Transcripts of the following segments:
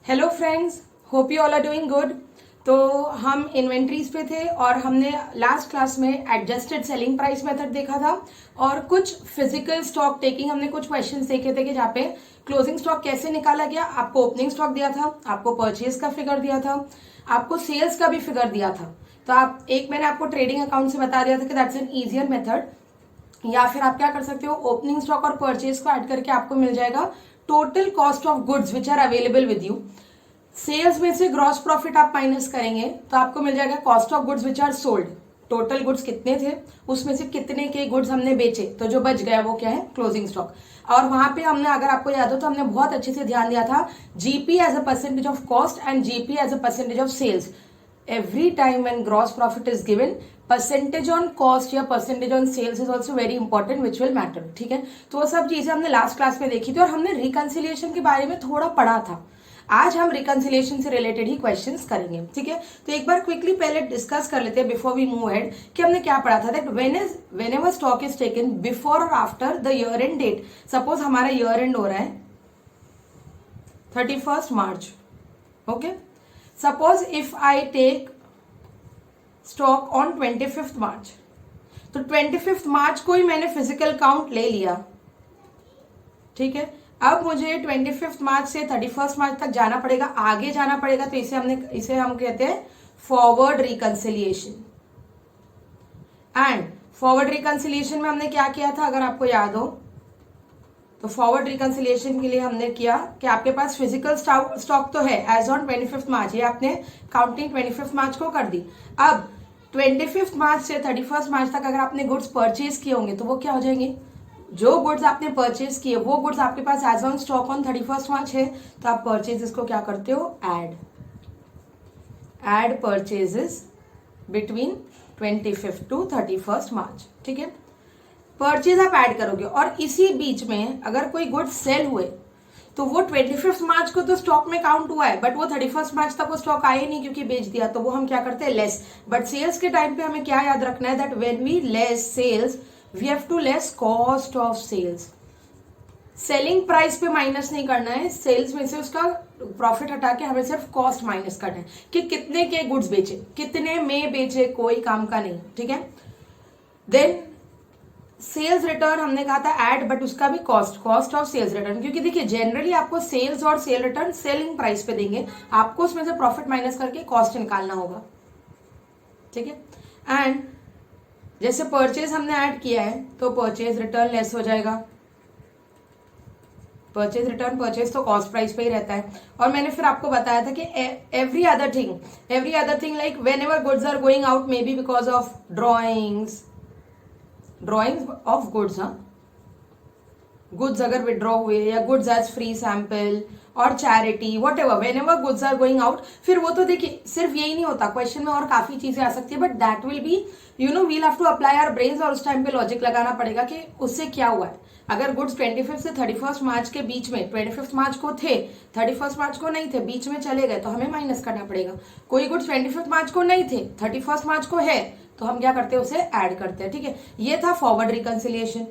Hello friends, hope you all are doing good. तो हम inventories पे थे और हमने लास्ट क्लास में एडजस्टेड सेलिंग प्राइस मेथड देखा था और कुछ फिजिकल स्टॉक टेकिंग हमने कुछ क्वेश्चंस देखे थे कि जहाँ पे क्लोजिंग स्टॉक कैसे निकाला गया। आपको ओपनिंग स्टॉक दिया था, आपको परचेज का फिगर दिया था, आपको सेल्स का भी फिगर दिया था। तो आप मैंने आपको ट्रेडिंग अकाउंट से बता दिया था कि दैट्स एन ईजियर मेथड, या फिर आप क्या कर सकते हो, ओपनिंग स्टॉक और परचेज को ऐड करके आपको मिल जाएगा total cost of goods which are available with you. Sales में से ग्रॉस प्रॉफिट आप माइनस करेंगे तो आपको मिल जाएगा cost of goods which are sold. Total goods कितने थे, उसमें से कितने के गुड्स हमने बेचे, तो जो बच गया वो क्या है, क्लोजिंग स्टॉक। और वहां पे हमने, अगर आपको याद हो तो हमने बहुत अच्छे से ध्यान दिया था GP as a percentage of cost and GP as a percentage of sales. every time when gross profit is given, percentage on cost या percentage on sales is also very important which will matter. ठीक है, तो वो सब चीजें हमने last class में देखी थी और हमने रिकंसिलिएशन के बारे में थोड़ा पढ़ा था। आज हम रिकंसिलिएशन से रिलेटेड ही क्वेश्चंस करेंगे। ठीक है, तो एक बार क्विकली पहले डिस्कस कर लेते हैं बिफोर वी मूव हेड कि हमने क्या पढ़ा था। That whenever stock is taken before और after the year end date. Suppose हमारा ईयर एंड हो रहा है 31 March. Okay, suppose if I take stock on 25 March, तो 25 मार्च को ही मैंने फिजिकल काउंट ले लिया। ठीक है, अब मुझे 25 मार्च से 31 मार्च तक जाना पड़ेगा, आगे जाना पड़ेगा, तो इसे हम कहते हैं forward reconciliation. And forward reconciliation में हमने क्या किया था, अगर आपको याद हो तो फॉरवर्ड रिकंसिलिएशन के लिए हमने किया कि आपके पास फिजिकल स्टॉक तो है एज ऑन 25 मार्च, ये आपने काउंटिंग 25 मार्च को कर दी। अब 25 मार्च से 31 मार्च तक अगर आपने गुड्स परचेज किए होंगे तो वो क्या हो जाएंगे, जो गुड्स आपने परचेज किए वो गुड्स आपके पास एज ऑन स्टॉक ऑन 31 मार्च है, तो आप परचेजेस को क्या करते हो, ऐड परचेजेस बिटवीन 25 टू 31 मार्च। ठीक है, परचेज आप ऐड करोगे और इसी बीच में अगर कोई गुड्स सेल हुए तो वो 25 मार्च को तो स्टॉक में काउंट हुआ है, बट वो 31 मार्च तक वो स्टॉक आए नहीं क्योंकि बेच दिया, तो वो हम क्या करते हैं, लेस। बट सेल्स के टाइम पे हमें क्या याद रखना है, that when we less sales we have to less cost of sales. Selling price पे माइनस नहीं करना है, सेल्स में से उसका प्रॉफिट हटा के हमें सिर्फ कॉस्ट माइनस करना है कि कितने के गुड्स बेचे, कितने में बेचे, कोई काम का नहीं। ठीक है, देन सेल्स रिटर्न हमने कहा था ऐड, बट उसका भी कॉस्ट ऑफ सेल्स रिटर्न, क्योंकि देखिए जनरली आपको सेल्स और सेल रिटर्न सेलिंग प्राइस पे देंगे, आपको उसमें से प्रॉफिट माइनस करके कॉस्ट निकालना होगा। ठीक है, एंड जैसे परचेज हमने ऐड किया है तो परचेज रिटर्न लेस हो जाएगा। परचेज तो कॉस्ट प्राइस पे ही रहता है। और मैंने फिर आपको बताया था कि every other thing like whenever goods are going out maybe because of drawings of goods, हाँ, गुड्स अगर विड्रॉ हुए या गुड्स एज फ्री सैंपल और charity whatever, whenever goods are going out. फिर वो तो देखिए सिर्फ यही नहीं होता, क्वेश्चन में और काफी चीजें आ सकती है, but that will be we'll have to apply our brains, और उस टाइम पे लॉजिक लगाना पड़ेगा कि उससे क्या हुआ है। अगर गुड्स 25 से 31 मार्च के बीच में, 25 मार्च को थे, 31 मार्च को नहीं थे, बीच में चले गए, तो हमें माइनस करना पड़ेगा। कोई गुड्स 25 मार्च को नहीं थे, 31 मार्च को है, तो हम क्या करते हैं, उसे ऐड करते हैं। ठीक है, ये था forward reconciliation.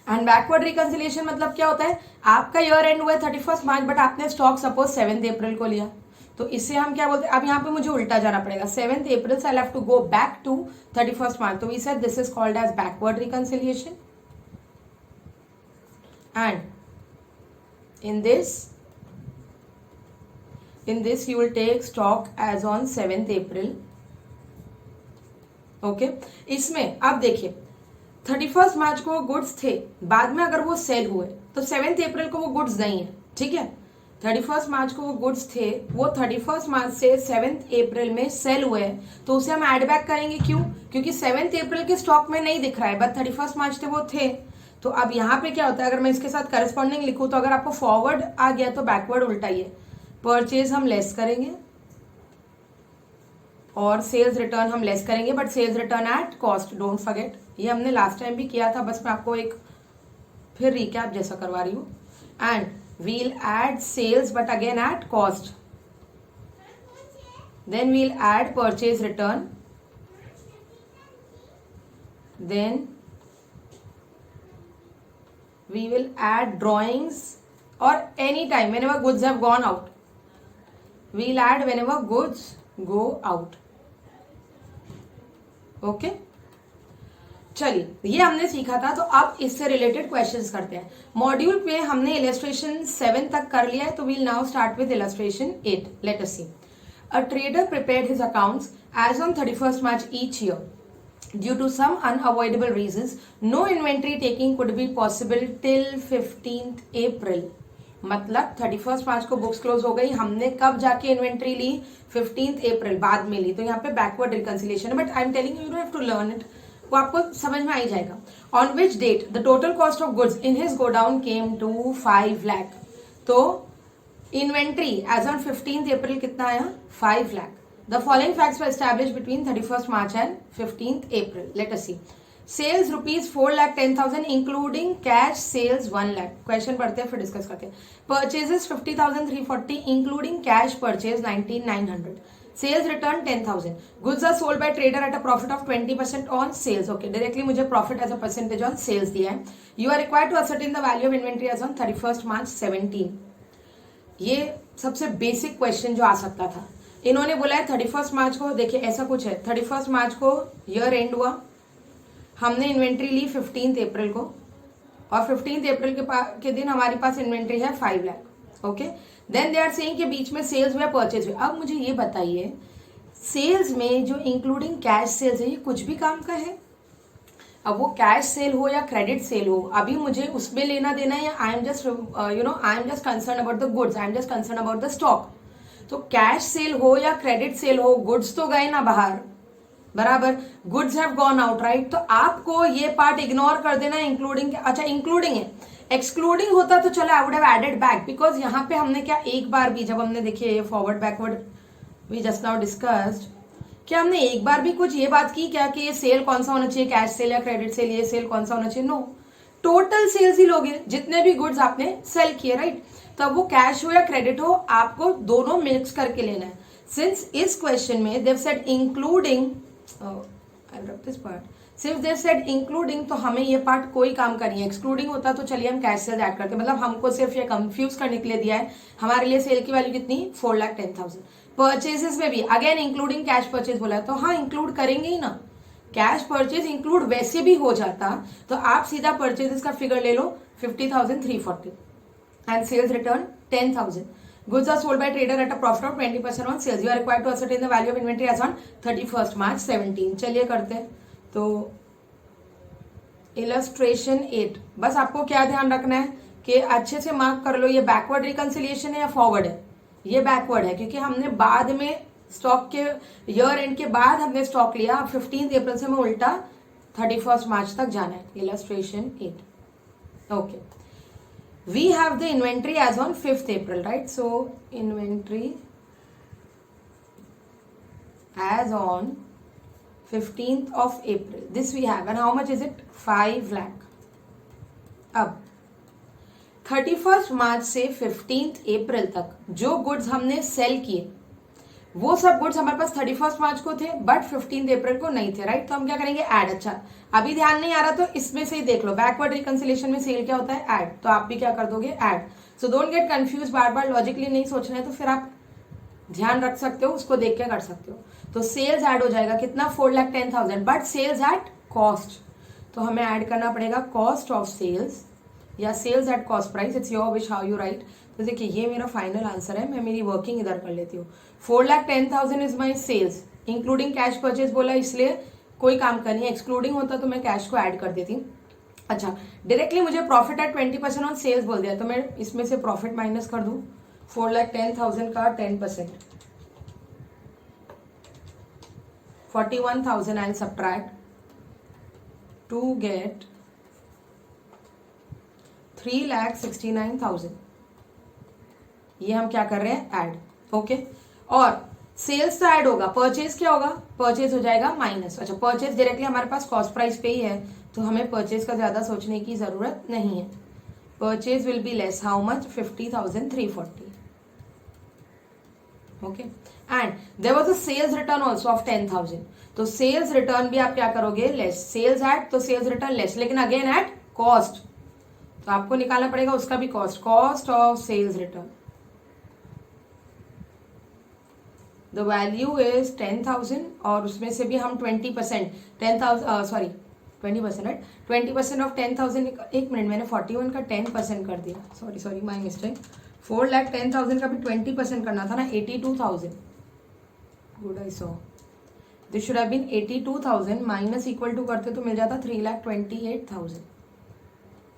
And backward reconciliation मतलब क्या होता है, आपका ईयर एंड हुआ है 31 मार्च, बट आपने स्टॉक सपोज 7 अप्रैल को लिया, तो इससे हम क्या बोलते हैं, अब यहाँ पे मुझे उल्टा जाना पड़ेगा, 7 अप्रैल से I have to go back to 31 March, तो we said this is called as backward reconciliation. And in this you will take stock as on 7th April. Okay, इसमें आप देखिए 31 मार्च को गुड्स थे, बाद में अगर वो सेल हुए तो 7 अप्रैल को वो गुड्स नहीं है। ठीक है, 31 मार्च को वो गुड्स थे, वो 31 मार्च से 7 अप्रैल में सेल हुए, तो उसे हम ऐड बैक करेंगे। क्यों, क्योंकि 7 अप्रैल के स्टॉक में नहीं दिख रहा है, बट 31 मार्च से वो थे। तो अब यहाँ पे क्या होता है, अगर मैं इसके साथ करस्पॉन्डिंग लिखूं, तो अगर आपको फॉरवर्ड आ गया तो बैकवर्ड उल्टा ही है। परचेज हम लेस करेंगे और सेल्स रिटर्न हम लेस करेंगे, but sales return at cost, don't forget. ये हमने लास्ट टाइम भी किया था, बस मैं आपको एक फिर रिकैप जैसा करवा रही हूँ। And we'll add sales but again at cost, then we'll add purchase return, then we will add drawings or any time whenever goods have gone out, we'll add whenever goods go out. Okay चलिए, ये हमने सीखा था। तो अब इससे related questions करते हैं। मॉड्यूल पे हमने इलस्ट्रेशन 7 तक कर लिया है, तो we'll now start with illustration 8. Let us see. A trader prepared his accounts as on 31st March each year. Due to some unavoidable reasons, no inventory taking could be possible till 15th April. मतलब 31st March को books close हो गई, हमने कब जाके inventory ली? 15th April, बाद में ली। तो यहाँ पे बैकवर्ड रिकंसिलिएशन है, but I am telling you don't have to learn it, वो आपको समझ में आ ही जाएगा। On which date the total cost of goods in his godown came to 5 lakh. तो inventory as on 15th April कितना आया? 5 lakh. The following facts were established between 31st March and 15th April. Let us see. Sales rupees 4,10,000 including cash sales 1 lakh. Question पढ़ते हैं फिर discuss करते हैं. Purchases 50,340 including cash purchase 19,900. Sales return 10,000. Goods are sold by trader at a profit of 20% on sales. Okay, directly मुझे profit as a percentage on sales दिया है. You are required to ascertain the value of inventory as on 31st March 17. ये सबसे basic question जो आ सकता था। इन्होंने बोला है 31st मार्च को, देखिए ऐसा कुछ है, 31st मार्च को ईयर एंड हुआ, हमने इन्वेंट्री ली 15th April को, और 15th April के दिन हमारे पास इन्वेंट्री है 5 lakh. Okay, then they are saying कि बीच में सेल्स हुआ, परचेज हुआ. अब मुझे ये बताइए, सेल्स में जो इंक्लूडिंग कैश सेल्स है, ये कुछ भी काम का है? अब वो कैश सेल हो या क्रेडिट सेल हो, अभी मुझे उसमें लेना देना है, या I am just I am just concern about the goods, I am just concern about the stock. तो कैश सेल हो या क्रेडिट सेल हो, गुड्स तो गए ना बाहर, बराबर, goods have gone out, right. तो आपको ये पार्ट इग्नोर कर देना है, इंक्लूडिंग. अच्छा, इंक्लूडिंग है, एक्सक्लूडिंग होता तो चलो I would have added back, because यहाँ पे हमने क्या एक बार भी, जब हमने देखिए forward backward we just now discussed, क्या हमने एक बार भी कुछ ये बात की क्या कि ये सेल कौन सा होना चाहिए, कैश सेल या क्रेडिट सेल, ये सेल कौन सा होना चाहिए? नो, टोटल सेल्स ही लोगे जितने भी गुड्स आपने सेल किए, राइट. तो अब वो कैश हो या क्रेडिट हो, आपको दोनों मिक्स करके लेना है. सिंस इस क्वेश्चन में देव said including, I rub this part, since they said including, तो हमें ये पार्ट कोई काम का नहीं है. एक्सक्लूडिंग होता तो चलिए हम कैश सेल ऐड करते, मतलब हमको सिर्फ ये कंफ्यूज करने के लिए दिया है. हमारे लिए सेल की वैल्यू कितनी? 4,10,000. परचेजेस में भी अगेन इंक्लूडिंग कैश परचेज बोला है, तो हाँ इंक्लूड करेंगे ही ना. कैश परचेज इंक्लूड वैसे भी हो जाता, तो आप सीधा परचेजेस का फिगर ले लो 50,340 and sales return 10,000. Goods are sold by trader at a profit of 20% on sales. You are required to ascertain the value of inventory as on 31st March 17. चलिए करते हैं. तो इलस्ट्रेशन 8, बस आपको क्या ध्यान रखना है कि अच्छे से मार्क कर लो, ये बैकवर्ड रिकंसिलिएशन है या फॉरवर्ड है? ये बैकवर्ड है, क्योंकि हमने बाद में स्टॉक के ईयर एंड के बाद हमने स्टॉक लिया. 15th April से हमें उल्टा 31st March तक जाना है. Illustration 8. Okay, we have the inventory as on 5th April, right? So inventory as on 15th of April, this we have, and how much is it? 5 lakh. अब 31st March से 15th April तक जो goods हमने cell किए, वो सब goods हमारे पास 31st March को थे, बट 15th April को नहीं थे, राइट. तो हम क्या करेंगे? ऐड. अच्छा, अभी ध्यान नहीं आ रहा तो इसमें से ही देख लो, बैकवर्ड रिकंसिलिएशन में सेल क्या होता है? ऐड. तो आप भी क्या कर दोगे? Add. So don't get confuse, bar bar logically नहीं सोचना है, तो फिर आप ध्यान रख सकते हो, उसको देख के कर सकते हो. तो सेल्स ऐड हो जाएगा कितना? 4,10,000, बट सेल्स एट कॉस्ट. तो हमें ऐड करना पड़ेगा कॉस्ट ऑफ सेल्स या sales at cost price. It's your wish how you write. तो देखिए ये मेरा फाइनल आंसर है, मैं मेरी वर्किंग इधर कर लेती हूँ. 4,10,000 is my sales, including cash purchase बोला इसलिए कोई काम का नहीं है. एक्सक्लूडिंग होता तो मैं कैश को ऐड कर देती. अच्छा, डायरेक्टली मुझे प्रॉफिट एट 20% ऑन सेल्स बोल दिया, तो मैं इसमें से प्रॉफिट माइनस कर दूं. 4,10,000 का 10%, 41,000 आई सब्ट्रैक्ट टू गेट 3,69,000. ये हम क्या कर रहे हैं? ऐड. ओके, और सेल्स तो ऐड होगा, परचेज क्या होगा? परचेज हो जाएगा माइनस. अच्छा, परचेज डायरेक्टली हमारे पास कॉस्ट प्राइस पे ही है, तो हमें परचेज का ज्यादा सोचने की जरूरत नहीं है. Purchase will be less, how much? 50,340. Okay, and there was a sales return also of 10,000. तो सेल्स रिटर्न भी आप क्या करोगे? लेस. सेल्स एट, तो सेल्स रिटर्न लेस, लेकिन अगेन एट कॉस्ट, तो आपको निकालना पड़ेगा उसका भी cost. Cost of sales return the value is 10,000 और उसमें से भी हम 20%, 10,000 सॉरी 20% राइट, 20% ऑफ 10,000, एक मिनट मैंने 41 का 10% कर दिया, सॉरी माई मिस्टेक, 4,10,000 का भी 20% करना था ना, 82,000, good I saw, this should have been 82,000 minus equal to करते तो मिल जाता 3,28,000.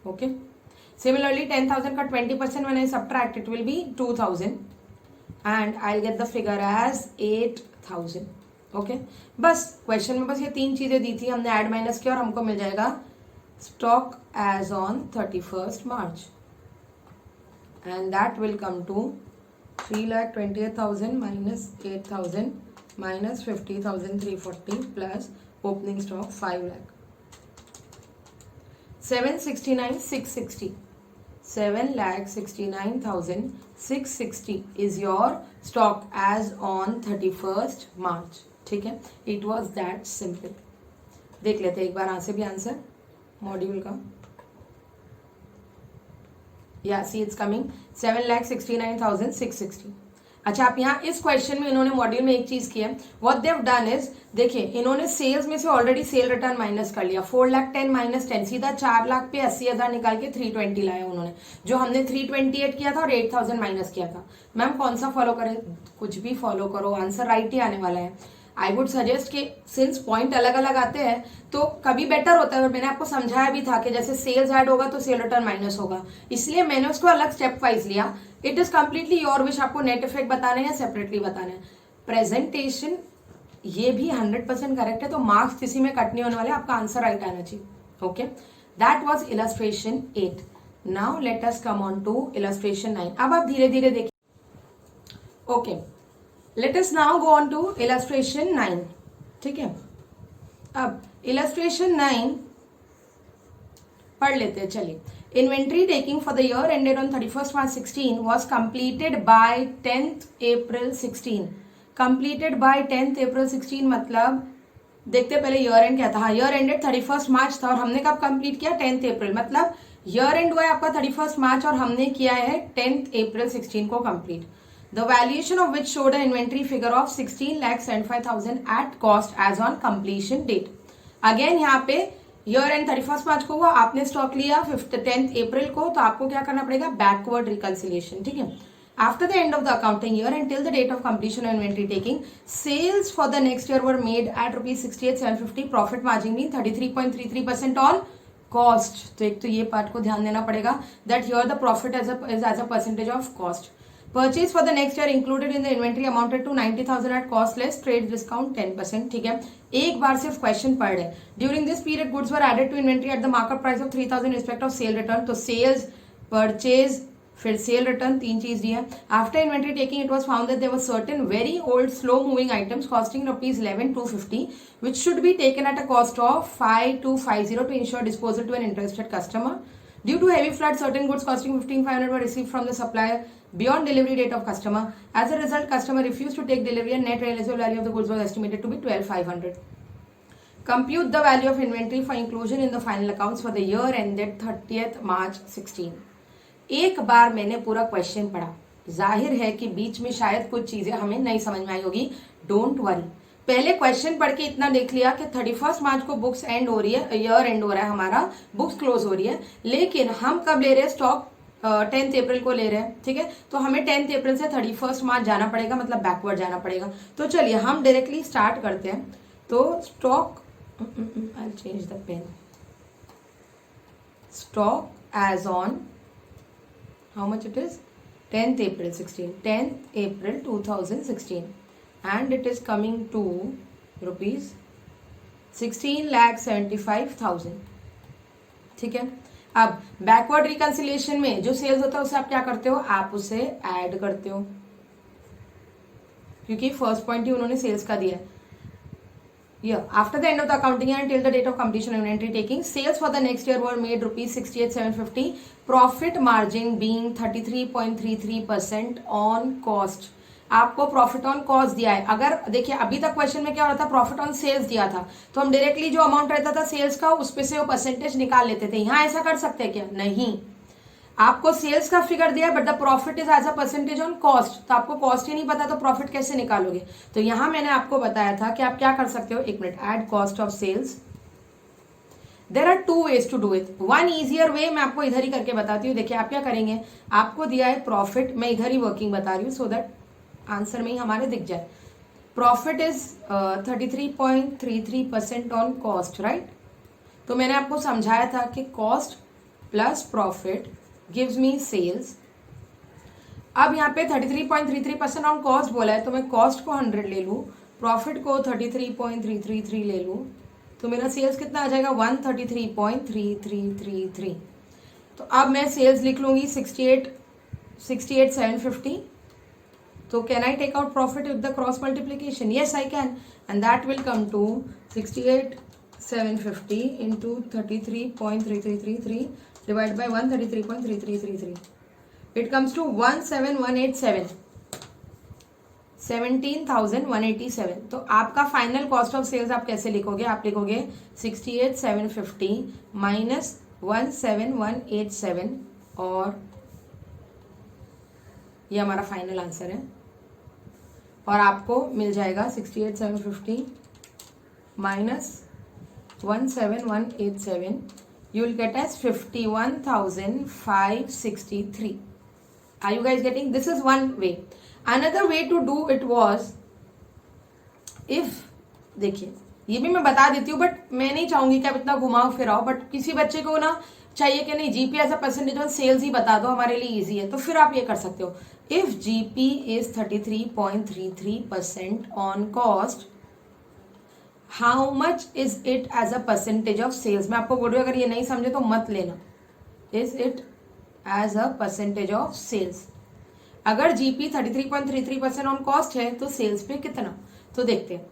ओके, सिमिलरली 10,000 का 20% when I subtract it will be 2,000 and I'll get the figure as 8,000. Okay, बस क्वेश्चन में बस ये तीन चीजें दी थी, हमने ऐड माइनस किया और हमको मिल जाएगा stock as on 31st March and that will come to 3,28,000 minus 8,000 minus 50,340 plus opening stock 5 lakh. 769,660. 7,69,660 is your stock as on 31st March. ठीक है, it was that simple. देख लेते हैं एक बार यहाँ से भी आंसर मॉड्यूल का. या सी इट्स कमिंग 7,69,660. अच्छा, आप यहाँ इस क्वेश्चन में इन्होंने मॉड्यूल में एक चीज की है, what they have done is, देखिए इन्होंने सेल्स में से ऑलरेडी सेल रिटर्न माइनस कर लिया, 4,10,000 माइनस 10, सीधा 4,00,000 पे 80,000 निकाल के 320 लाया उन्होंने, जो हमने 328 किया था और 8,000 माइनस किया था. मैम कौन सा फॉलो करें? कुछ भी फॉलो करो, आंसर राइट ही आने वाला है. आई वुड सजेस्ट कि सिंस पॉइंट अलग अलग आते हैं तो कभी बेटर होता है, और मैंने आपको समझाया भी था कि जैसे सेल्स ऐड होगा तो सेल रिटर्न माइनस होगा, इसलिए मैंने उसको अलग स्टेप वाइज लिया. It is completely your wish, आपको नेट इफेक्ट बताने हैं या सेपरेटली बताने हैं. प्रेजेंटेशन ये भी 100% करेक्ट है, तो मार्क्स किसी में कट नहीं होने वाले, आपका आंसर राइट आना चाहिए. Okay, that was illustration 8. Now let us come on to illustration 9. अब आप धीरे धीरे देखिए. Okay, let us now go on to illustration 9. ठीक है, अब इलस्ट्रेशन 9 पढ़ लेते हैं. चलिए, inventory taking for the year ended on 31st March 16 was completed by 10th April 16. completed by 10th April 16 मतलब देखते पहले ईयर एंड क्या था. हाँ, ईयर एंडेड 31st March था और हमने कब कंप्लीट किया? 10th April. मतलब ईयर एंड हुआ है आपका 31st March और हमने किया है 10th April 16 को complete. The valuation of which showed an inventory figure of 16,75,000 at cost as on completion date. Again यहाँ पे ईयर एंड 31st March को हुआ, आपने स्टॉक लिया 10th April को, तो आपको क्या करना पड़ेगा? Backward reconciliation. ठीक है, after the end of the accounting year and till the date of completion of inventory taking, sales for the next year were made at ₹68,750, profit margin been 33.33% on cost. तो एक तो ये part को ध्यान देना पड़ेगा that here the profit is as a percentage of cost. Purchase for the next year included in the inventory amounted to 90,000 at cost less trade discount 10%. ठीक है, एक बार सिर्फ क्वेश्चन पढ़ रहे. During this period goods were added to inventory at the markup price of 3,000 in respect of sale return. तो sales, purchase, फिर sale return, तीन चीज दी है. After inventory taking, it was found that there were certain very old slow moving items costing ₹11,250 which should be taken at a cost of 5,250 to ensure disposal to an interested customer. Due to heavy flood, certain goods costing 15,500 were received from the supplier beyond delivery date of customer. As a result, customer refused to take delivery and net realizable value of the goods was estimated to be 12,500. Compute the value of inventory for inclusion in the final accounts for the year ended 30th March 16. एक बार मैंने पूरा question पढ़ा, जाहिर है कि बीच में शायद कुछ चीजें हमें नहीं समझ में आई होगी. डोंट वरी, पहले क्वेश्चन पढ़ के इतना देख लिया कि 31st March को बुक्स एंड हो रही है, ईयर एंड हो रहा है हमारा, बुक्स क्लोज हो रही है, लेकिन हम कब ले रहे हैं? स्टॉक 10th April को ले रहे हैं. ठीक है, तो हमें 10th April से 31st March जाना पड़ेगा, मतलब बैकवर्ड जाना पड़ेगा. तो चलिए हम डायरेक्टली स्टार्ट करते हैं. तो stock, I change the pen, stock as on how much it is 10th April 16, 10th April 2016 and it is coming to rupees 16,75,000. ठीक है, अब बैकवर्ड रिकंसिलिएशन में जो सेल्स होता है उसे आप क्या करते हो? आप उसे ऐड करते हो, क्योंकि फर्स्ट पॉइंट ही उन्होंने सेल्स का दिया है. After the end of the accounting year until the date of completion of inventory taking, sales for the next year were made ₹68,750, profit margin being 33.33% on cost. आपको profit on cost दिया है. अगर देखिए अभी तक क्वेश्चन में क्या हो रहा था? प्रॉफिट ऑन सेल्स दिया था, तो हम डायरेक्टली जो अमाउंट रहता था सेल्स का उस पे से वो परसेंटेज निकाल लेते थे. यहाँ ऐसा कर सकते हैं क्या? नहीं. आपको सेल्स का फिगर दिया है but the profit is as a percentage on cost, तो आपको कॉस्ट ही नहीं पता तो प्रॉफिट कैसे निकालोगे? तो यहां मैंने आपको बताया था कि आप क्या कर सकते हो, एक minute, add cost of sales. There are two ways to do it. One easier way मैं आपको इधर ही करके बताती हूँ। देखिए आप क्या करेंगे, आपको दिया है प्रॉफिट, मैं इधर ही वर्किंग बता रही हूँ सो दैट आंसर में ही हमारे दिख जाए। Profit is 33.33% on cost, right? तो मैंने आपको समझाया था कि cost plus profit gives me sales. अब यहाँ पे 33.33% ऑन कॉस्ट बोला है, तो मैं कॉस्ट को 100 ले लूँ, प्रॉफिट को 33.333 ले लूँ, तो मेरा सेल्स कितना आ जाएगा 133.3333। तो अब मैं सेल्स लिख लूँगी 68,750। तो can I take out profit with the cross multiplication? Yes I can, and that will come to 68,750 into 33.3333 divided by 133.3333. It comes to 17,187, 17,187। तो आपका फाइनल कॉस्ट ऑफ सेल्स आप कैसे लिखोगे? आप लिखोगे 68,750 माइनस 17,187, और ये हमारा फाइनल आंसर है। और आपको मिल जाएगा 68,750 minus 17,187, you will get as 51,563. Are you guys getting? This is one way. Another way to do it was, if, देखिए ये भी मैं बता देती हूँ बट मैं नहीं चाहूंगी कि आप इतना घुमाओ फिराओ, बट किसी बच्चे को ना चाहिए कि नहीं GP as a percentage on sales ही बता दो, हमारे लिए इजी है, तो फिर आप ये कर सकते हो। If GP is 33.33% on cost, how much is it as a percentage of sales? मैं आपको बोल रही हूँ, अगर ये नहीं समझे तो मत लेना। Is it as a percentage of sales, अगर जीपी 33.33% ऑन कॉस्ट है तो सेल्स पे कितना? तो देखते हैं।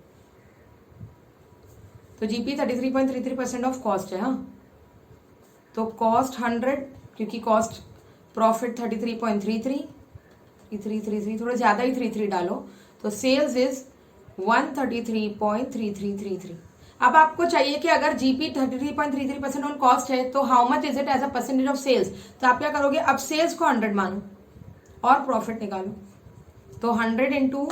तो जीपी 33.33% ऑफ कॉस्ट है, हाँ, तो कॉस्ट 100, क्योंकि कॉस्ट प्रॉफिट 33.33 थोड़ा ज्यादा ही 33 डालो, तो सेल्स इज 133.3333। अब आपको चाहिए कि अगर जीपी 33.33% ऑन कॉस्ट है तो how much is it as a percentage of sales? तो आप क्या करोगे, अब सेल्स को 100 मानो और प्रॉफिट निकालो, तो 100 इंटू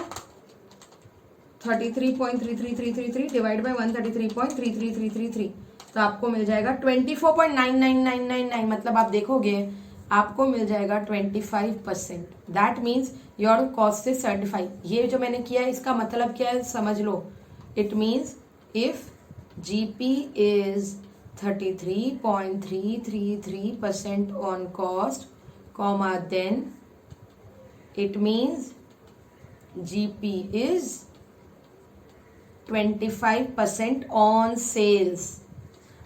33.3333 डिवाइड बाई 133.3333, तो आपको मिल जाएगा 24.99999। मतलब आप देखोगे आपको मिल जाएगा 25%। That means your cost is 75। ये जो मैंने किया है इसका मतलब क्या है समझ लो। It means if GP is 33.333% on cost, comma then it means GP is 25% on sales.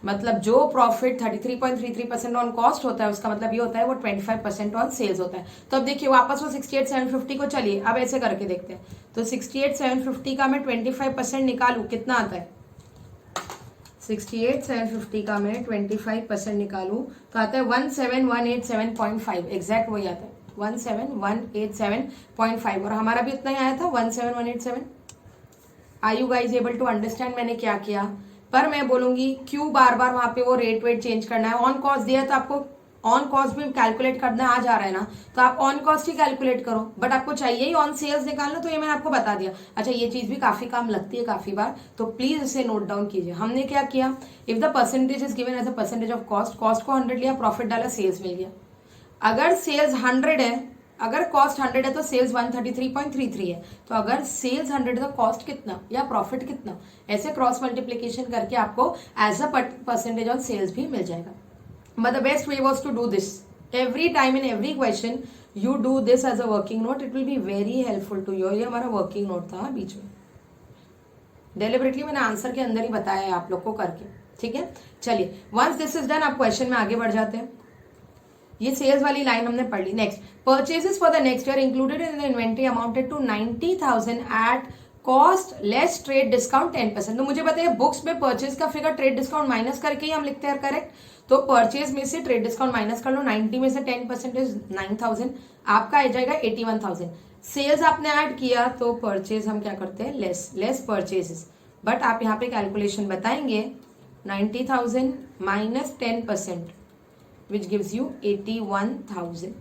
मतलब जो प्रॉफिट 33.33% ऑन कॉस्ट होता है उसका मतलब ये होता है वो 25% ऑन सेल्स होता है। तो अब देखिए वापस वो 68,750 को, चलिए अब ऐसे करके देखते हैं। तो 68,750 का मैं 25% निकालू, कितना आता है? 68,750 का मैं 25% निकालू तो आता है 17,187.5। एग्जैक्ट वही आता है 17,187.5, और हमारा भी उतना ही आया था 17,187। Are you guys able to understand मैंने क्या किया? पर मैं बोलूंगी क्यों बार बार वहां पे वो रेट वेट चेंज करना है? ऑन कॉस्ट दिया है तो आपको ऑन कॉस्ट भी कैलकुलेट करना आ जा रहा है ना, तो आप ऑन कॉस्ट ही कैलकुलेट करो, बट आपको चाहिए ही ऑन सेल्स निकालना, तो ये मैंने आपको बता दिया। अच्छा ये चीज भी काफी काम लगती है काफी बार, तो प्लीज इसे नोट डाउन कीजिए। हमने क्या किया, if the percentage is given as a percentage of cost, cost को 100 लिया, प्रॉफिट डाला, सेल्स मिल गया। अगर सेल्स 100 है, अगर कॉस्ट 100 है तो सेल्स 133.33 है, तो अगर सेल्स 100 है तो कॉस्ट कितना या प्रॉफिट कितना, ऐसे क्रॉस मल्टीप्लीकेशन करके आपको as a percentage on sales भी मिल जाएगा। But the best way was to do this every time in every question, you do this as a working note, it will be very helpful to you. ये हमारा working note था बीच में, deliberately मैंने answer के अंदर ही बताया है आप लोग को करके, ठीक है। चलिए वंस दिस इज डन आप क्वेश्चन में आगे बढ़ जाते हैं। ये सेल्स वाली लाइन हमने पढ़ ली। Next, purchases for the next year included in the inventory amounted to 90,000 at cost less trade discount 10%। तो मुझे बताइए बुक्स में परचेज का फिगर ट्रेड डिस्काउंट माइनस करके ही हम लिखते हैं, करेक्ट? तो परचेज में से ट्रेड डिस्काउंट माइनस कर लो, 90 में से 10% इज 9,000, आपका आ जाएगा 81,000। सेल्स आपने ऐड किया तो परचेज हम क्या करते हैं, लेस परचेजेस, बट आप यहाँ पे कैलकुलेशन बताएंगे 90,000 माइनस 10%, विच गिव्स यू 81,000।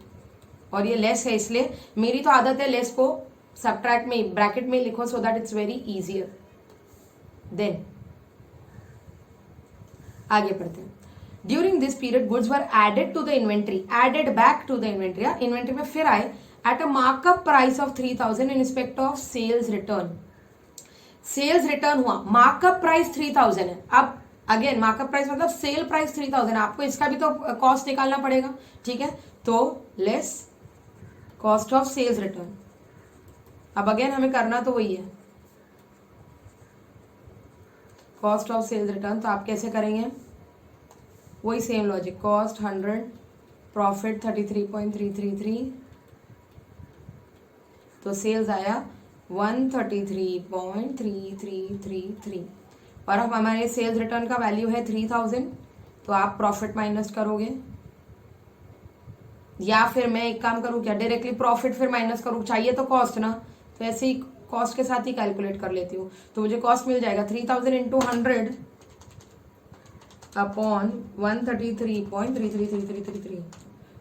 और ये लेस है, इसलिए मेरी तो आदत है लेस को सबट्रैक्ट में ब्रैकेट में लिखो so that it's very easier. Then आगे पढ़ते हैं। During this period goods were added to the inventory, added back to the inventory, inventory में फिर आए at a markup price of 3,000 in respect of sales return. Sales return हुआ, markup price 3,000 है। अब again markup price मतलब sale price 3,000, आपको इसका भी तो कॉस्ट निकालना पड़ेगा, ठीक है। तो less cost of sales return. अब अगेन हमें करना तो वही है, कॉस्ट ऑफ सेल्स रिटर्न। तो आप कैसे करेंगे, वही सेम लॉजिक, कॉस्ट 100, प्रॉफिट 33.333, तो सेल्स आया 133.3333। और अब हमारे सेल्स रिटर्न का वैल्यू है 3,000, तो आप प्रॉफिट माइनस करोगे, या फिर मैं एक काम करूँ क्या, डायरेक्टली प्रॉफिट फिर माइनस करूँ, चाहिए तो कॉस्ट ना, तो ऐसे ही कॉस्ट के साथ ही कैलकुलेट कर लेती हूँ। तो मुझे कॉस्ट मिल जाएगा 3,000 into 100 upon 133.333333,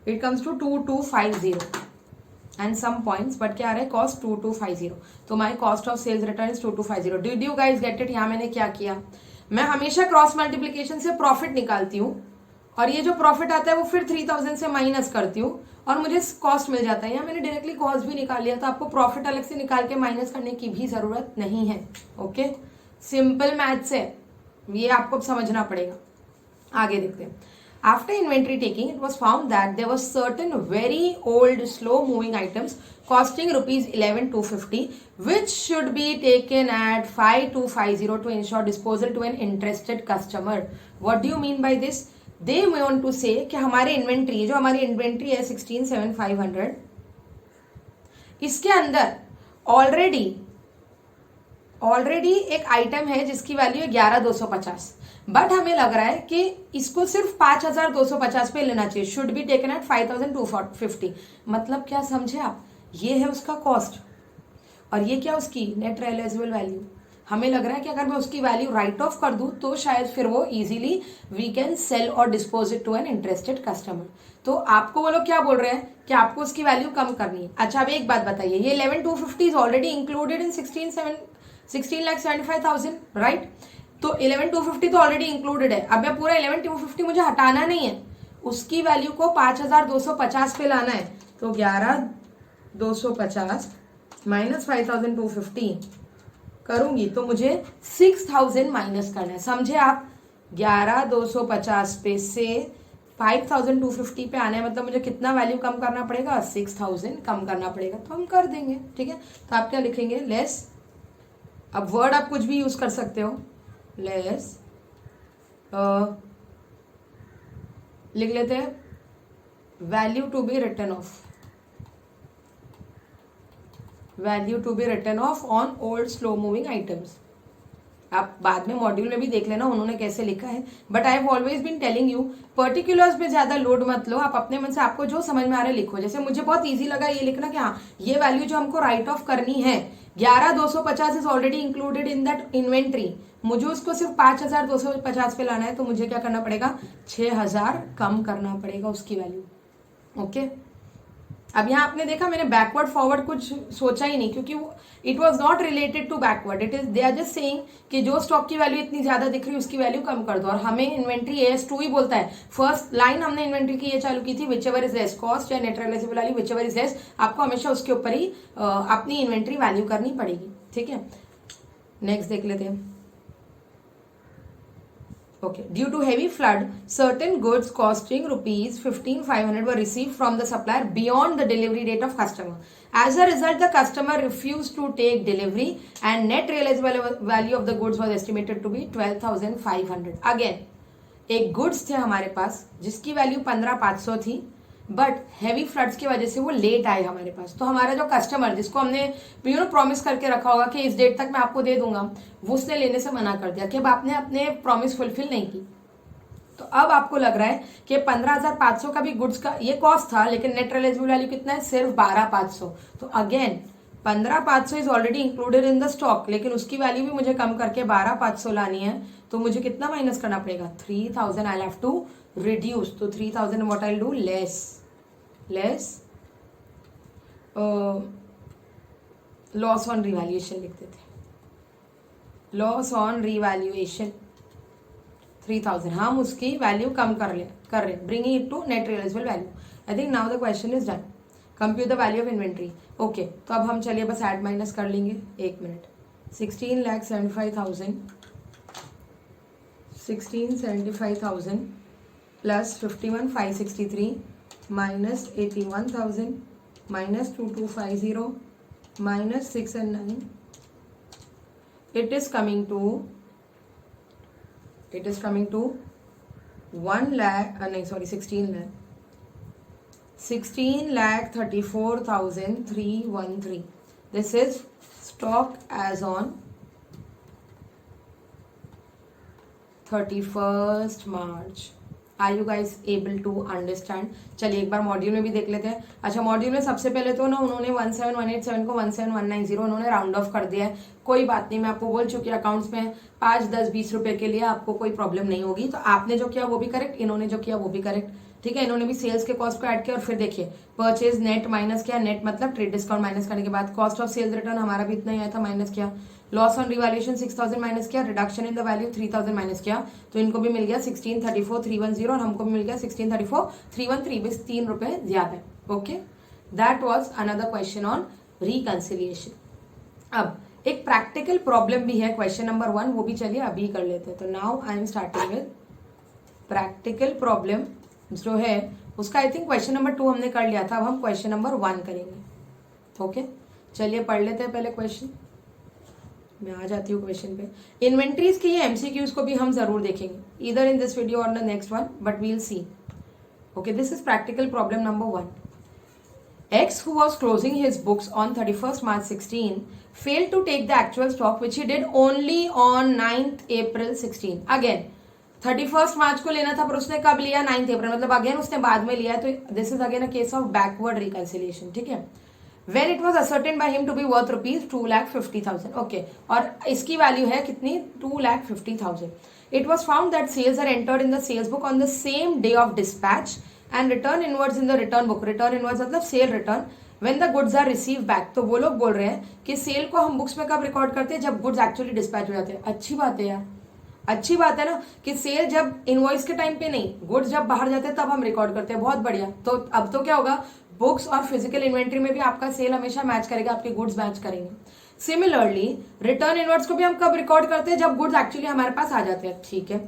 it comes to 2250 and some points, but क्या आ रहा है, कॉस्ट 2250। तो my cost of sales return is 2250। Did you guys get it. यहाँ मैंने क्या किया, मैं हमेशा क्रॉस मल्टीप्लीकेशन से प्रॉफिट निकालती हूँ, और ये जो प्रॉफिट आता है वो फिर 3,000 से माइनस करती हूँ और मुझे कॉस्ट मिल जाता है। यहाँ मैंने डायरेक्टली कॉस्ट भी निकाल लिया, तो आपको प्रॉफिट अलग से निकाल के माइनस करने की भी जरूरत नहीं है। ओके, सिंपल मैथ्स है, ये आपको समझना पड़ेगा। आगे देखते हैं। After inventory taking, it was found that there was certain very old slow moving items costing rupees 11,250 which should be taken at 5,250 to ensure disposal to an interested customer. What do you mean by this? They want to say कि हमारे inventory, जो हमारी inventory है 16,750, इसके अंदर already एक item है जिसकी वैल्यू है 11,250, बट हमें लग रहा है कि इसको सिर्फ 5,250 पे लेना चाहिए, शुड बी टेकन एट 5,250। मतलब क्या समझे आप, ये है उसका कॉस्ट और ये क्या उसकी नेट रियलाइजेबल वैल्यू। हमें लग रहा है कि अगर मैं उसकी वैल्यू राइट ऑफ कर दूं तो शायद फिर वो इजीली वी कैन सेल और dispose it to an interested customer. तो आपको वो लोग क्या बोल रहे हैं कि आपको उसकी वैल्यू कम करनी है। अच्छा, अब एक बात बताइए, ये 11,250 is already included in 16,75,000, right. तो 11,250 तो ऑलरेडी इंक्लूडेड है। अब मैं पूरा 11,250 मुझे हटाना नहीं है, उसकी वैल्यू को 5,250 पे लाना है। तो 11,250 माइनस 5,250 करूंगी तो मुझे 6,000 माइनस करना है, समझे आप। 11,250 पे से 5,250 पे आना है, मतलब मुझे कितना वैल्यू कम करना पड़ेगा, 6,000 कम करना पड़ेगा। तो हम कर देंगे, ठीक है। तो आप क्या लिखेंगे, लेस, अब वर्ड आप कुछ भी यूज कर सकते हो, लेस लिख लेते हैं value to be written off, value to be written off on old slow moving items. आप बाद में मॉड्यूल में भी देख लेना उन्होंने कैसे लिखा है, but I have always been telling you particulars पे ज्यादा लोड मत लो, आप अपने मन से आपको जो समझ में आ रहा है लिखो। जैसे मुझे बहुत इजी लगा ये लिखना कि हाँ ये वैल्यू जो हमको राइट ऑफ करनी है 11,250 is already included in that inventory, मुझे उसको सिर्फ 5,250 पे लाना है, तो मुझे क्या करना पड़ेगा, 6,000 कम करना पड़ेगा उसकी वैल्यू। ओके, अब यहाँ आपने देखा मैंने बैकवर्ड फॉरवर्ड कुछ सोचा ही नहीं, क्योंकि it was not related to backward, it is they are just saying कि जो स्टॉक की वैल्यू इतनी ज्यादा दिख रही है उसकी वैल्यू कम कर दो। और हमें इन्वेंट्री AS2 ही बोलता है, फर्स्ट लाइन हमने इन्वेंट्री की ये चालू की थी, whichever is less cost या net realisable value, whichever is less, आपको हमेशा उसके ऊपर ही अपनी इन्वेंट्री वैल्यू करनी पड़ेगी, ठीक है। नेक्स्ट देख लेते हैं। Okay. Due to heavy flood, certain goods costing rupees 15,500 were received from the supplier beyond the delivery date of customer. As a result, the customer refused to take delivery and net realizable value of the goods was estimated to be 12,500. Again, एक goods थे हमारे पास जिसकी value 15,500 थी, but heavy floods की वजह से वो late आए हमारे पास। तो हमारा जो कस्टमर जिसको हमने प्रॉमिस करके रखा होगा कि इस डेट तक मैं आपको दे दूंगा, वो उसने लेने से मना कर दिया कि अब आपने अपने प्रॉमिस फुलफिल नहीं की। तो अब आपको लग रहा है कि 15,500 का भी गुड्स का ये कॉस्ट था, लेकिन नेट रियलाइजेबल वैल्यू कितना है, सिर्फ 12,500। तो again 15,500 is already included in the stock, लेकिन उसकी वैल्यू भी मुझे कम करके 12,500 लानी है, तो मुझे कितना माइनस करना पड़ेगा? 3,000 आई हैव टू रिड्यूस. तो 3,000 what I do? Less loss on revaluation लिख देते हैं. लॉस ऑन रिवैल्यूएशन 3,000, हम उसकी वैल्यू कम कर रहे हैं, bringing it to net realisable value. I think now the question is done. Compute the value of inventory. Okay, तो अब हम चलिए बस ऐड माइनस कर लेंगे. 1 minute. 16,75,000 plus 51,563 minus 81,000 minus 2250 minus 6 and 9, it is coming to 1 lakh, नहीं sorry 16 lakh 34,313. This is stock as on 31st March. Are you guys able to understand? चलिए एक बार मॉड्यूल में भी देख लेते हैं. अच्छा, मॉड्यूल में सबसे पहले तो ना उन्होंने 17,187 को 17,190 उन्होंने राउंड ऑफ कर दिया है. कोई बात नहीं, मैं आपको बोल चुकी हूँ अकाउंट्स में 5, 10, 20 रुपए के लिए आपको कोई प्रॉब्लम नहीं होगी. तो आपने जो किया वो भी करेक्ट, इन्होंने जो किया वो भी करेक्ट. ठीक है, इन्होंने भी सेल्स के कॉस्ट को ऐड किया और फिर देखिए परचेज नेट माइनस किया. नेट मतलब ट्रेड डिस्काउंट माइनस करने के बाद कॉस्ट ऑफ सेल्स रिटर्न हमारा भी इतना ही आया था, माइनस किया. लॉस ऑन रिवैल्यूएशन 6,000 माइनस किया. Reduction in the value 3,000 minus किया. तो इनको भी मिल गया 16,34,310 और हमको भी मिल गया 16,34,313, बस 3 रुपए ज्यादा. Okay, that was another question on reconciliation. अब एक प्रैक्टिकल प्रॉब्लम भी है, क्वेश्चन नंबर 1, वो भी चलिए अभी कर लेते हैं. तो now I am starting with practical problem जो है उसका आई थिंक क्वेश्चन नंबर 2 हमने कर लिया था. अब हम क्वेश्चन नंबर 1 करेंगे. ओके, चलिए पढ़ लेते हैं पहले क्वेश्चन. मैं आ जाती हूँ क्वेश्चन पे. इन्वेंट्रीज की ये एमसीक्यूज को भी हम जरूर देखेंगे, इधर इन दिस वीडियो और the next one, but we'll see. Okay, this is practical problem number 1. X, who was closing his books on 31st March 16, failed to take the actual stock which he did only on 9th April 16. Again, 31st March को लेना था पर उसने कब लिया? 9th अप्रैल, मतलब again उसने बाद में लिया. तो this is again a case of backward reconciliation. ठीक है. When it was ascertained by him to be worth rupees 2,50,000. Okay, और इसकी वैल्यू है कितनी? 2,50,000. It was found that sales are entered in the sales book on the same day of dispatch and return inwards in the return book. Return inwards मतलब cell return. When the goods are received back. तो वो लोग बोल रहे हैं कि cell को हम बुक्स में कब रिकॉर्ड करते हैं? जब गुड्स एक्चुअली डिस्पैच हो जाते हैं. अच्छी बात है यार, अच्छी बात है ना कि सेल जब इनवॉइस के टाइम पे नहीं, गुड्स जब बाहर जाते हैं तब हम रिकॉर्ड करते हैं. बहुत बढ़िया. तो अब तो क्या होगा, बुक्स और फिजिकल इन्वेंट्री में भी आपका सेल हमेशा मैच करेगा, आपके गुड्स मैच करेंगे. सिमिलरली रिटर्न इनवर्ड्स को भी हम कब रिकॉर्ड करते हैं? जब गुड्स एक्चुअली हमारे पास आ जाते हैं. ठीक है.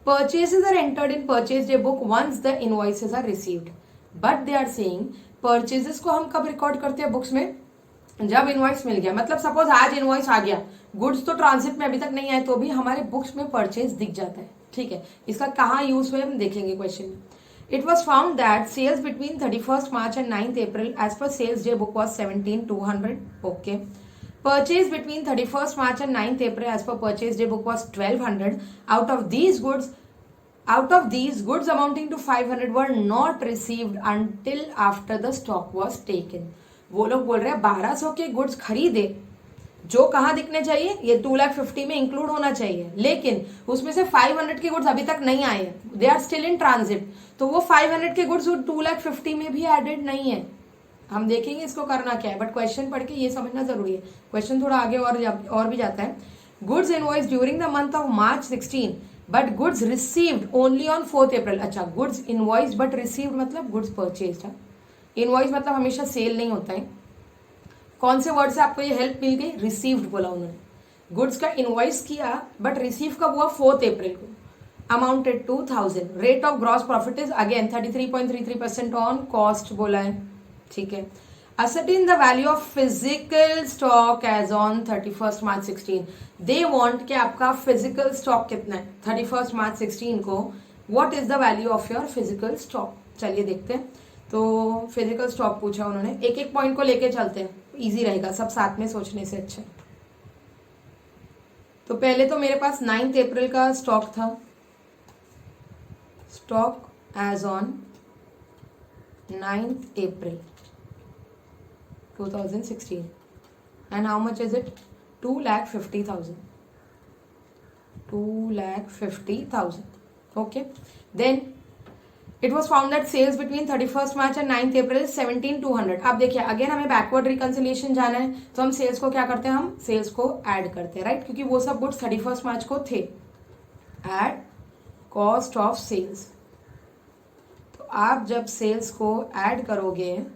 Purchases are entered in purchase day book once the invoices are received, but they are saying purchases को हम कब रिकॉर्ड करते हैं बुक्स में? जब इनवॉइस मिल गया. मतलब सपोज आज इनवॉइस आ गया, गुड्स तो ट्रांजिट में अभी तक नहीं आए, तो भी हमारे बुक्स में परचेज दिख जाता है. ठीक है, इसका कहाँ यूज हुआ हम देखेंगे क्वेश्चन में. It was found that sales between 31st March and 9th April as per sales day book was 17,200. Okay. Purchase between 31st March and 9th April as per purchase day book was 1,200. Out of these goods amounting to 500 were not received until after the stock was taken. वो लोग बोल रहे हैं 1,200 के goods खरीदे, जो कहाँ दिखने चाहिए? ये 2,50,000 में इंक्लूड होना चाहिए, लेकिन उसमें से 500 के गुड्स अभी तक नहीं आए, they are still in transit. तो वो 500 के गुड्स 2,50,000 में भी एडेड नहीं है. हम देखेंगे इसको करना क्या है, बट क्वेश्चन पढ़ के ये समझना जरूरी है. क्वेश्चन थोड़ा आगे और भी जाता है. Goods invoice during the month of March 16 but goods received only on 4th April. अच्छा, गुड्स इनवॉइस बट रिसीव्ड मतलब गुड्स परचेज्ड है. इनवॉइस मतलब हमेशा सेल नहीं होता है. कौन से वर्ड से आपको ये हेल्प मिल गई? रिसीव्ड बोला उन्होंने. गुड्स का इनवॉइस किया बट रिसीव कब हुआ? 4th April को. Amounted 2,000. Rate of gross profit is again 33.33% on cost बोला है. ठीक है. ascertain the value of physical stock as on 31st March 16. they want कि आपका physical stock कितना है 31st March 16 को. what is the value of your physical stock? चलिए देखते हैं. तो फिजिकल स्टॉक पूछा उन्होंने. एक एक पॉइंट को लेके चलते हैं, इजी रहेगा, सब साथ में सोचने से अच्छा. तो पहले तो मेरे पास 9th April का स्टॉक था. Stock as on 9th April 2016. and how much is it? 2,50,000. 2,50,000. Okay. Then it was found that sales between 31st March and 9th April is 17,200. अब देखिए अगेन हमें बैकवर्ड रिकंसिलिएशन जाना है, तो हम सेल्स को क्या करते हैं, हम सेल्स को ऐड करते हैं, राइट, क्योंकि वो सब गुड्स 31st मार्च को थे. Add cost of sales. तो आप जब सेल्स को ऐड करोगे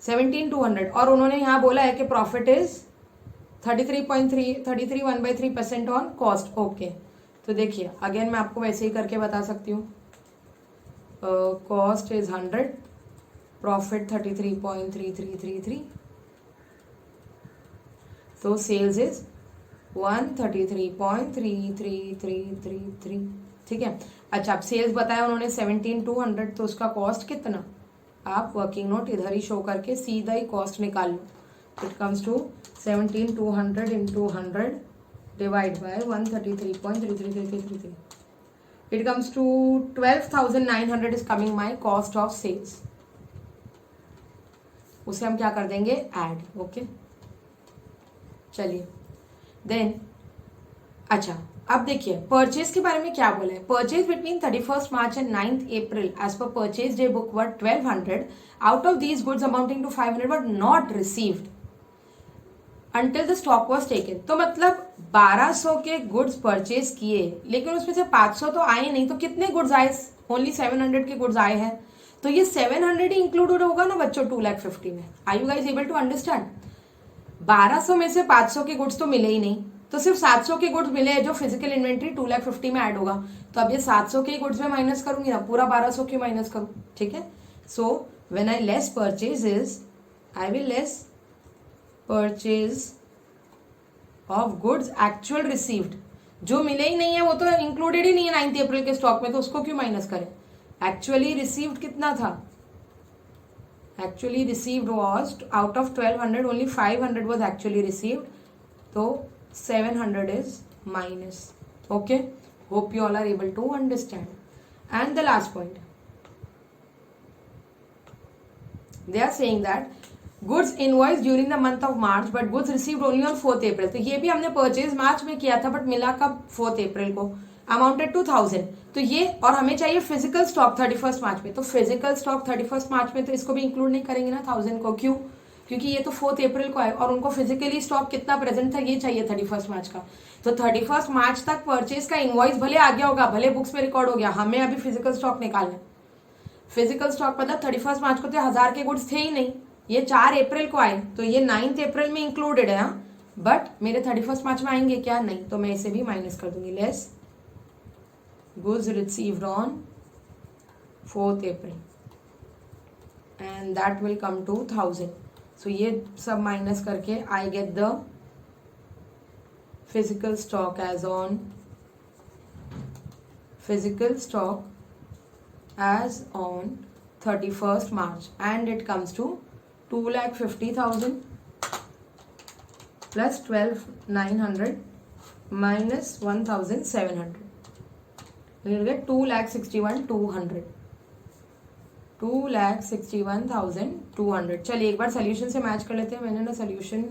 17,200 और उन्होंने यहाँ बोला है कि profit is 33 1/3% on cost. Okay, तो देखिए अगेन मैं आपको वैसे ही करके बता सकती हूँ. कॉस्ट इज 100, प्रॉफिट 33.3333, तो सेल्स इज 133.3333. ठीक है. अच्छा, अब सेल्स बताया उन्होंने 17,200, तो उसका कॉस्ट कितना, आप वर्किंग नोट इधर ही शो करके सीधा ही कॉस्ट निकाल लो. It comes to 17,200 into 100 divide by 133.3333. It comes to 12,900 is coming my cost of sales. उसे हम क्या कर देंगे, ऐड. ओके, चलिए. देन अच्छा, अब देखिए परचेज के बारे में क्या बोला है. Purchase between 31st March and 9th April as per purchase day book were 1,200. Out of these goods amounting to 500 were not received until the stock was taken. तो मतलब 1200 के गुड्स परचेज किए, लेकिन उसमें से 500 तो आए नहीं, तो कितने गुड्स आए, ओनली 700 के गुड्स आए हैं. तो ये 700 ही इंक्लूडेड होगा ना बच्चों 2,50,000 में. Are you guys able to understand. 1200 में से 500 के गुड्स तो मिले ही नहीं, तो सिर्फ 700 के गुड्स मिले हैं जो फिजिकल इन्वेंट्री 2,50,000 में ऐड होगा. तो अब ये 700 के गुड्स में माइनस करूंगी ना, पूरा 1200 क्यों माइनस करूं. ठीक है. So when I less purchases, I will less purchase of goods actual received. जो मिले ही नहीं है वो तो इंक्लूडेड ही नहीं है 9th अप्रैल के स्टॉक में, तो उसको क्यों माइनस करें. एक्चुअली रिसीव्ड कितना था, actually received was out of 1,200 only 500 was actually received, तो 700 is minus. Okay, hope you all are able to understand. And the last point, they are saying that goods invoiced during the month of March but goods received only on 4th April. तो ये भी हमने purchase मार्च में किया था but मिला कब, 4th April को. Amounted to 1,000. तो ये, और हमें चाहिए फिजिकल स्टॉक 31st मार्च में, तो फिजिकल स्टॉक 31st मार्च में तो इसको भी इंक्लूड नहीं करेंगे ना 1,000 को. क्यों, क्योंकि ये तो 4th अप्रैल को आए और उनको फिजिकली स्टॉक कितना प्रेजेंट था ये चाहिए 31st मार्च का. तो 31st मार्च तक परचेज का इनवॉइस भले आ गया होगा, भले बुक्स में रिकॉर्ड हो गया, हमें अभी फिजिकल स्टॉक निकालना है. फिजिकल स्टॉक मतलब 31st मार्च को तो 1,000 के गुड्स थे ही नहीं, ये 4 अप्रैल को आए, तो ये 9th अप्रैल में इंक्लूडेड है. बट मेरे 31st मार्च में आएंगे क्या, नहीं, तो मैं इसे भी माइनस कर दूंगी. Less goods received on 4th April and that will come to 1,000. So ये सब माइनस करके I get the physical stock as on physical stock as on 31st March and it comes to 2,50,000 plus 12,900 minus 1,700. You will get 2,61,200. 2,61,200. चलिए एक बार solution से match कर लेते हैं. मैंने ना सोल्यूशन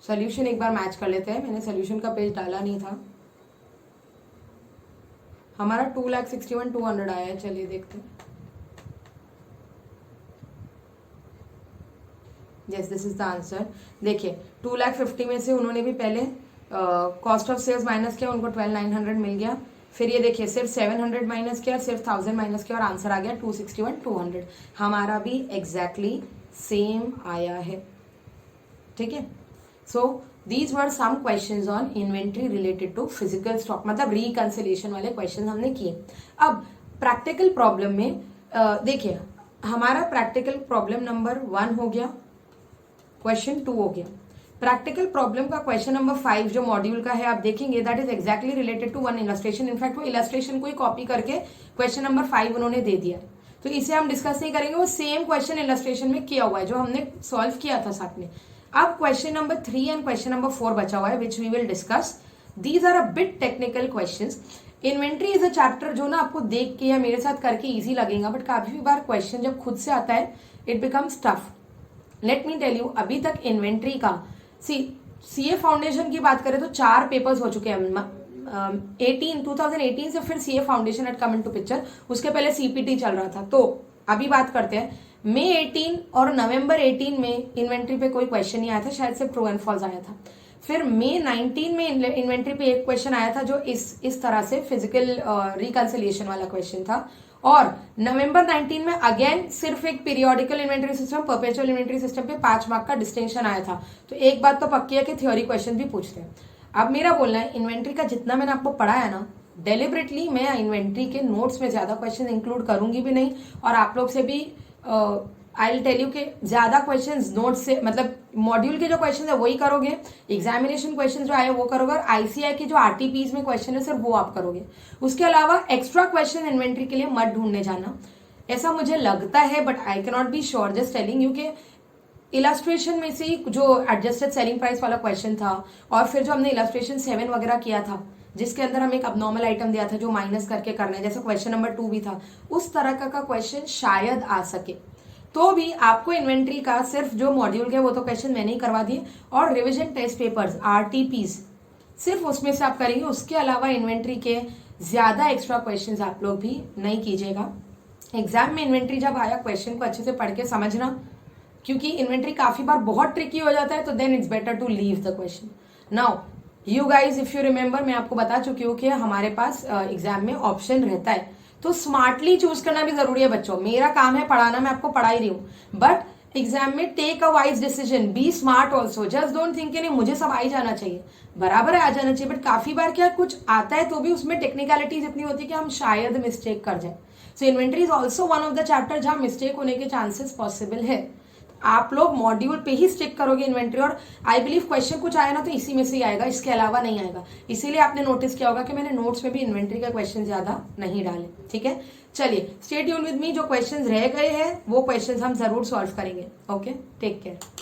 सोल्यूशन एक बार मैच कर लेते हैं. मैंने सोल्यूशन का पेज डाला नहीं था. हमारा 2,61,200 आया है. चलिए देखते हैं. Yes, this is the answer. देखिए 2,50,000 में से उन्होंने भी पहले कॉस्ट ऑफ सेल्स माइनस किया, उनको 12,900 मिल गया. फिर ये देखिए सिर्फ 700 माइनस किया, सिर्फ 1,000 माइनस किया और आंसर आ गया 2,61,200. हमारा भी एग्जैक्टली सेम आया है. ठीक है. So these were some questions on inventory related to physical stock, मतलब reconciliation वाले questions हमने किए. अब प्रैक्टिकल प्रॉब्लम में देखिए हमारा प्रैक्टिकल प्रॉब्लम नंबर 1 हो गया, क्वेश्चन 2 हो गया. प्रैक्टिकल प्रॉब्लम का क्वेश्चन नंबर 5 जो मॉड्यूल का है आप देखेंगे that is exactly related to one illustration. In fact वो इलस्ट्रेशन को ही कॉपी करके क्वेश्चन नंबर 5 उन्होंने दे दिया है, तो इसे हम डिस्कस नहीं करेंगे. वो सेम क्वेश्चन इलस्ट्रेशन में किया हुआ है जो हमने सॉल्व किया था साथ में. अब question number 3 and question number 4 बचा हुआ है which we will discuss. These are a bit technical questions inventory is a chapter जो ना आपको देख के या मेरे साथ करके इजी लगेगा, बट काफी बार क्वेश्चन जब खुद से आता है it becomes tough. Let me tell you, अभी तक इन्वेंट्री का सीए फाउंडेशन की बात करें तो 4 पेपर्स हो चुके हैं। 2018 से फिर CA foundation at come into picture, उसके पहले सीपीटी चल रहा था। तो अभी बात करते हैं, मई 18 और नवंबर 18 में इन्वेंट्री पे कोई क्वेश्चन नहीं आया था, शायद से ट्रू एंड फॉल्स आया था। फिर मई 19 में इन्वेंट्री पे एक क्वेश्चन आया था जो इस तरह से फिजिकल रिकंसिलिएशन वाला क्वेश्चन था। और नवंबर 19 में अगेन सिर्फ एक periodical inventory system, perpetual inventory system पे 5 मार्क का डिस्टिंक्शन आया था। तो एक बात तो पक्की है कि थ्योरी क्वेश्चन भी पूछते हैं। अब मेरा बोलना है, इन्वेंट्री का जितना मैंने आपको पढ़ाया ना, डेलिबरेटली मैं इन्वेंट्री के नोट्स में ज्यादा क्वेश्चन इंक्लूड करूंगी भी नहीं, और आप लोग से भी आई विल टेल यू कि ज्यादा क्वेश्चंस नोट्स से, मतलब मॉड्यूल के जो क्वेश्चन है वही करोगे, एग्जामिनेशन क्वेश्चन जो आए वो करोगे, और आईसीआई के जो आरटीपीज में क्वेश्चन है सिर्फ वो आप करोगे। उसके अलावा एक्स्ट्रा क्वेश्चन इन्वेंट्री के लिए मत ढूंढने जाना, ऐसा मुझे लगता है, but I can not be sure, just telling you के इलास्ट्रेशन में से जो एडजस्टेड सेलिंग प्राइस वाला क्वेश्चन था, और फिर जो हमने इलास्ट्रेशन 7 वगैरह किया था जिसके अंदर हम एक अबनॉर्मल आइटम दिया था जो माइनस करके करना है, जैसे क्वेश्चन नंबर 2 भी था, उस तरह का क्वेश्चन शायद आ सके। तो भी आपको इन्वेंट्री का सिर्फ जो मॉड्यूल के वो तो क्वेश्चन मैंने ही करवा दिए, और रिविजन टेस्ट पेपर्स आरटीपीज सिर्फ उसमें से आप करेंगे। उसके अलावा इन्वेंट्री के ज्यादा एक्स्ट्रा क्वेश्चंस आप लोग भी नहीं कीजिएगा। एग्जाम में इन्वेंट्री जब आया, क्वेश्चन को अच्छे से पढ़ के समझना, क्योंकि इन्वेंट्री काफी बार बहुत ट्रिकी हो जाता है, तो then it's better to leave the question. Now you guys, if you remember, मैं आपको बता चुकी हूँ कि हमारे पास एग्जाम में ऑप्शन रहता है, तो स्मार्टली चूज करना भी जरूरी है बच्चों। मेरा काम है पढ़ाना, मैं आपको पढ़ा ही रही हूँ, बट एग्जाम में take a wise decision, be smart also, just don't think नहीं मुझे सब आ ही जाना चाहिए, बराबर है आ जाना चाहिए, बट काफी बार क्या कुछ आता है तो भी उसमें टेक्निकलिटीज इतनी होती है कि हम शायद मिस्टेक कर जाए। So inventory is also one of the chapter जहां मिस्टेक होने के चांसेस पॉसिबल है। आप लोग मॉड्यूल पे ही स्टिक करोगे इन्वेंट्री, और आई बिलीव क्वेश्चन कुछ आया ना तो इसी में से ही आएगा, इसके अलावा नहीं आएगा। इसीलिए आपने नोटिस किया होगा कि मैंने नोट्स में भी इन्वेंट्री का क्वेश्चन ज्यादा नहीं डाले, ठीक है। चलिए स्टे ट्यून विद मी, जो क्वेश्चंस रह गए हैं वो क्वेश्चंस हम जरूर सॉल्व करेंगे। Okay, take care.